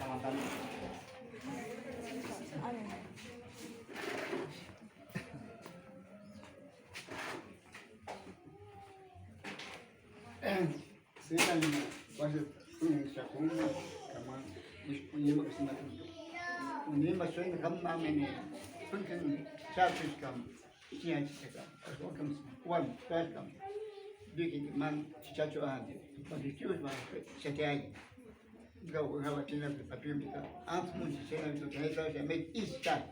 avanzando. Sebenarnya bahasa Indonesia kama punya maksudnya ini maksudnya kamu amene penting capek kamu siang kita kalau kamu kuat kamu bikin man cacu aja pada ciut mah setiap kau tinggal di papir kita antum saya itu saya saya make iska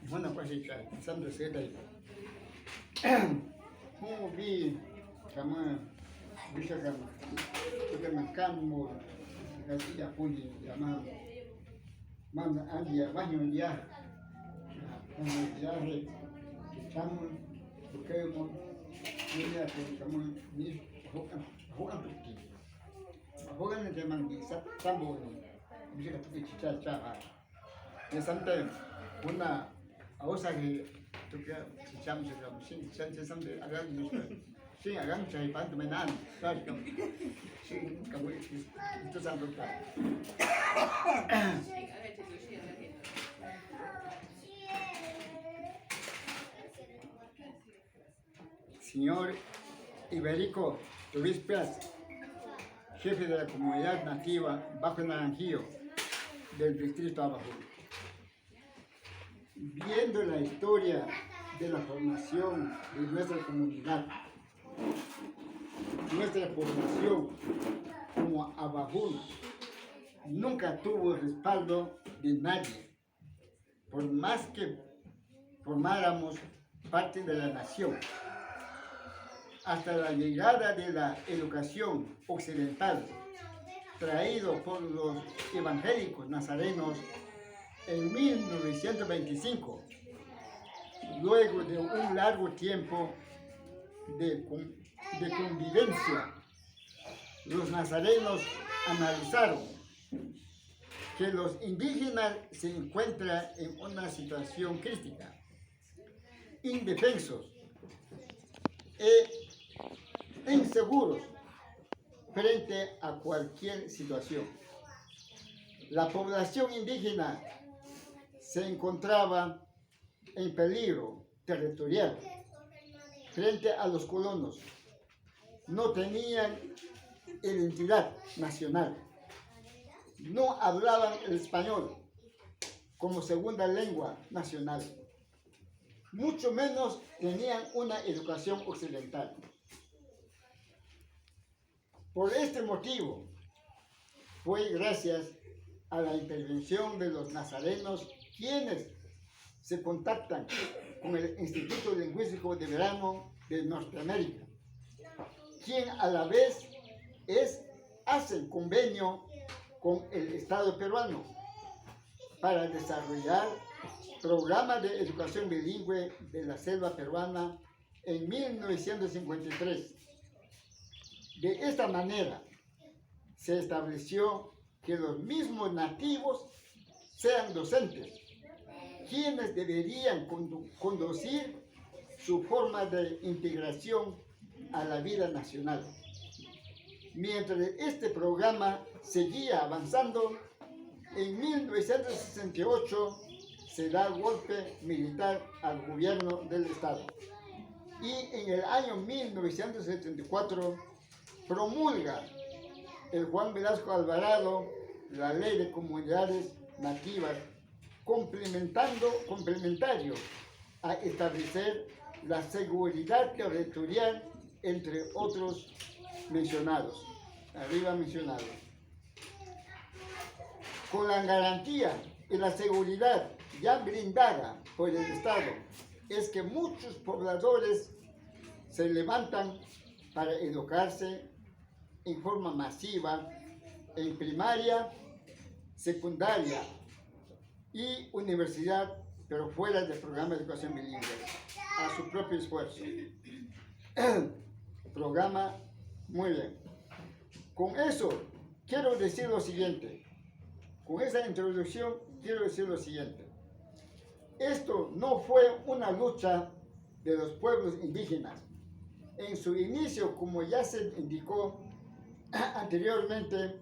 mana pasti saya sambil saya dari mau bi kama bisa kamu kita makan mau kasih ya punya ya mana dia banyak dia dia kamu kamu ini aku kamu ini bukan pergi bukan memang bisa sambung bisa kita cara ya sampai puna awak lagi tu kan jam juga mungkin sampai agak sih agak cari bantu mainan kan sih kamu itu sampai Señor Iberico Luis Paz, jefe de la comunidad nativa Bajo Naranjillo del distrito Abajún. Viendo la historia de la formación de nuestra comunidad, nuestra población como Abajún nunca tuvo respaldo de nadie, por más que formáramos parte de la nación. Hasta la llegada de la educación occidental, traído por los evangélicos nazarenos en 1925, luego de un largo tiempo de convivencia, los nazarenos analizaron que los indígenas se encuentran en una situación crítica, indefensos e inseguros frente a cualquier situación. La población indígena se encontraba en peligro territorial frente a los colonos. No tenían identidad nacional. No hablaban el español como segunda lengua nacional. Mucho menos tenían una educación occidental. Por este motivo, fue gracias a la intervención de los nazarenos quienes se contactan con el Instituto Lingüístico de Verano de Norteamérica, quien a la vez hace convenio con el Estado peruano para desarrollar programas de educación bilingüe de la selva peruana en 1953. De esta manera, se estableció que los mismos nativos sean docentes, quienes deberían conducir su forma de integración a la vida nacional. Mientras este programa seguía avanzando, en 1968 se da golpe militar al gobierno del Estado. Y en el año 1974 promulga el Juan Velasco Alvarado la Ley de Comunidades Nativas, complementario a establecer la seguridad territorial, entre otros mencionados, arriba mencionados. Con la garantía y la seguridad ya brindada por el Estado, es que muchos pobladores se levantan para educarse en forma masiva en primaria, secundaria y universidad, pero fuera del programa de educación bilingüe, a su propio esfuerzo. Programa, muy bien. Con eso, quiero decir lo siguiente. Con esa introducción, quiero decir lo siguiente. Esto no fue una lucha de los pueblos indígenas. En su inicio, como ya se indicó anteriormente,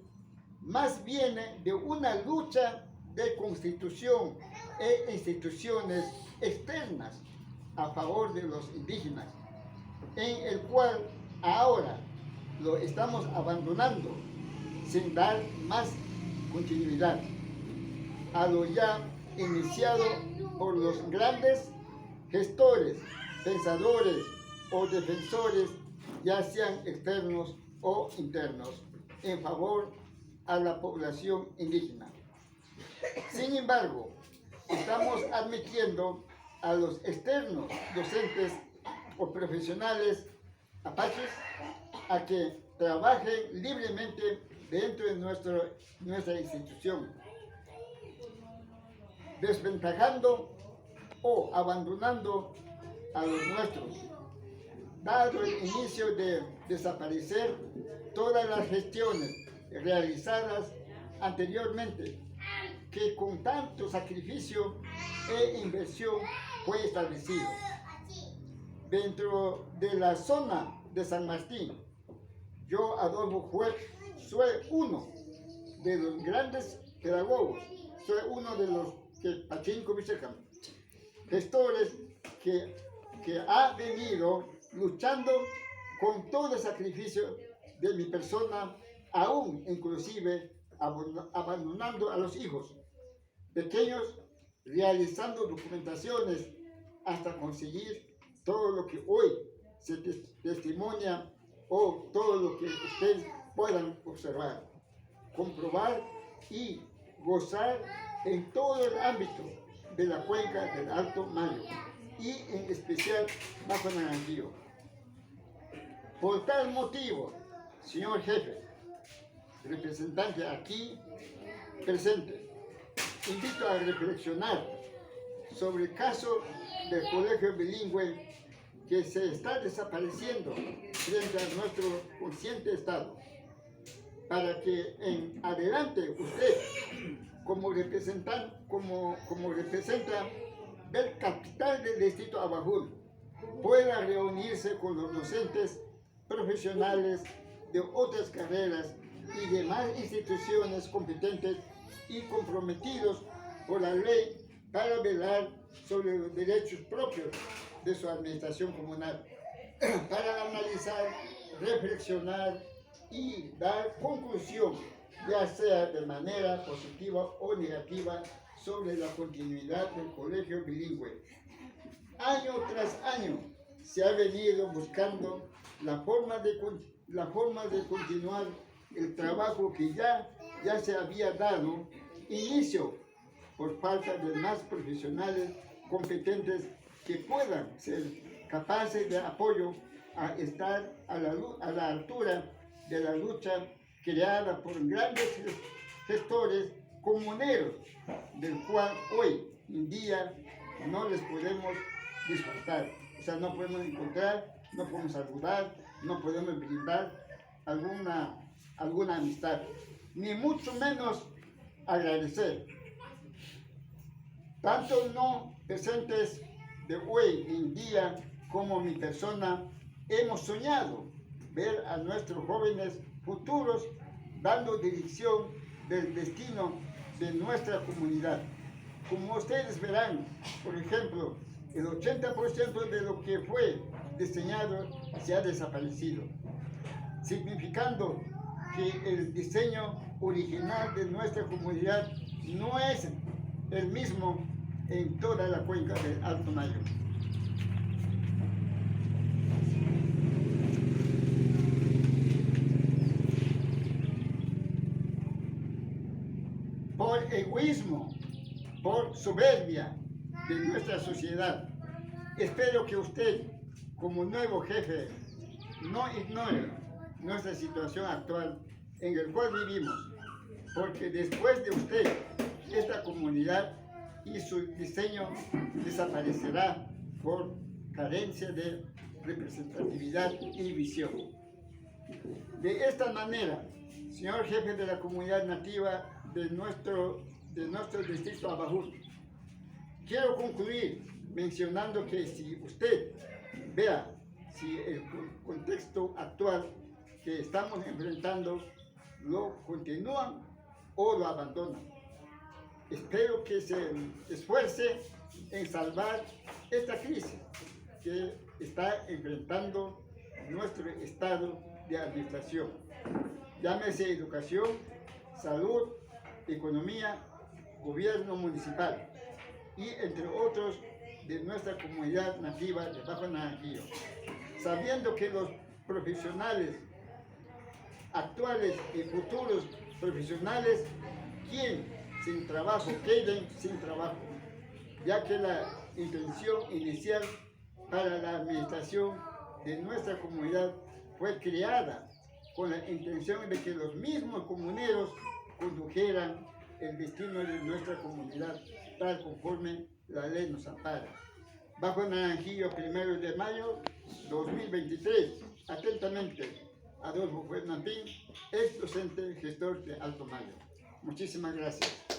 más viene de una lucha de constitución e instituciones externas a favor de los indígenas, en el cual ahora lo estamos abandonando sin dar más continuidad a lo ya iniciado por los grandes gestores, pensadores o defensores, ya sean externos o internos, en favor a la población indígena. Sin embargo, estamos admitiendo a los externos docentes o profesionales apaches a que trabajen libremente dentro de nuestra institución, desventajando o abandonando a los nuestros, dado el inicio de desaparecer todas las gestiones realizadas anteriormente, que con tanto sacrificio e inversión fue establecido. Dentro de la zona de San Martín, yo, Adolfo Juez, soy uno de los grandes pedagogos, soy uno de los que Pachinko Vichecam, gestores que ha venido luchando con todo el sacrificio de mi persona, aún inclusive abandonando a los hijos pequeños, realizando documentaciones hasta conseguir todo lo que hoy se testimonia o todo lo que ustedes puedan observar, comprobar y gozar en todo el ámbito de la cuenca del Alto Mayo y en especial bajo Naranjillo. Por tal motivo, señor jefe, representante aquí presente, invito a reflexionar sobre el caso del colegio bilingüe que se está desapareciendo frente a nuestro consciente estado, para que en adelante usted, como representa del capital del distrito Abajul, pueda reunirse con los docentes profesionales de otras carreras y demás instituciones competentes y comprometidos por la ley para velar sobre los derechos propios de su administración comunal, para analizar, reflexionar y dar conclusión, ya sea de manera positiva o negativa, sobre la continuidad del colegio bilingüe. Año tras año se ha venido buscando la forma de continuar el trabajo que ya se había dado inicio por falta de más profesionales competentes que puedan ser capaces de apoyo a estar a la altura de la lucha creada por grandes gestores comuneros, del cual hoy en día no les podemos disfrutar. O sea, no podemos encontrar, no podemos saludar, no podemos brindar alguna amistad, ni mucho menos agradecer. Tanto no presentes de hoy en día como mi persona hemos soñado ver a nuestros jóvenes futuros dando dirección del destino de nuestra comunidad. Como ustedes verán, por ejemplo, el 80% de lo que fue diseñado se ha desaparecido, significando que el diseño original de nuestra comunidad no es el mismo en toda la cuenca del Alto Mayo. Por egoísmo, por soberbia de nuestra sociedad, espero que usted, como nuevo jefe, no ignore nuestra situación actual en la cual vivimos, porque después de usted, esta comunidad y su diseño desaparecerá por carencia de representatividad y visión. De esta manera, señor jefe de la comunidad nativa de nuestro distrito Abajul, quiero concluir mencionando que si usted vea si el contexto actual que estamos enfrentando lo continúan o lo abandonan. Espero que se esfuerce en salvar esta crisis que está enfrentando nuestro estado de administración. Llámese educación, salud, economía, gobierno municipal y entre otros de nuestra comunidad nativa de Bajo Naranjillo. Sabiendo que los profesionales actuales y futuros profesionales quien sin trabajo queden sin trabajo, ya que la intención inicial para la administración de nuestra comunidad fue creada con la intención de que los mismos comuneros condujeran el destino de nuestra comunidad tal conforme la ley nos ampara. Bajo Naranjillo, 1 de mayo 2023. Atentamente, Adolfo Fernández, ex docente gestor de Alto Mayo. Muchísimas gracias.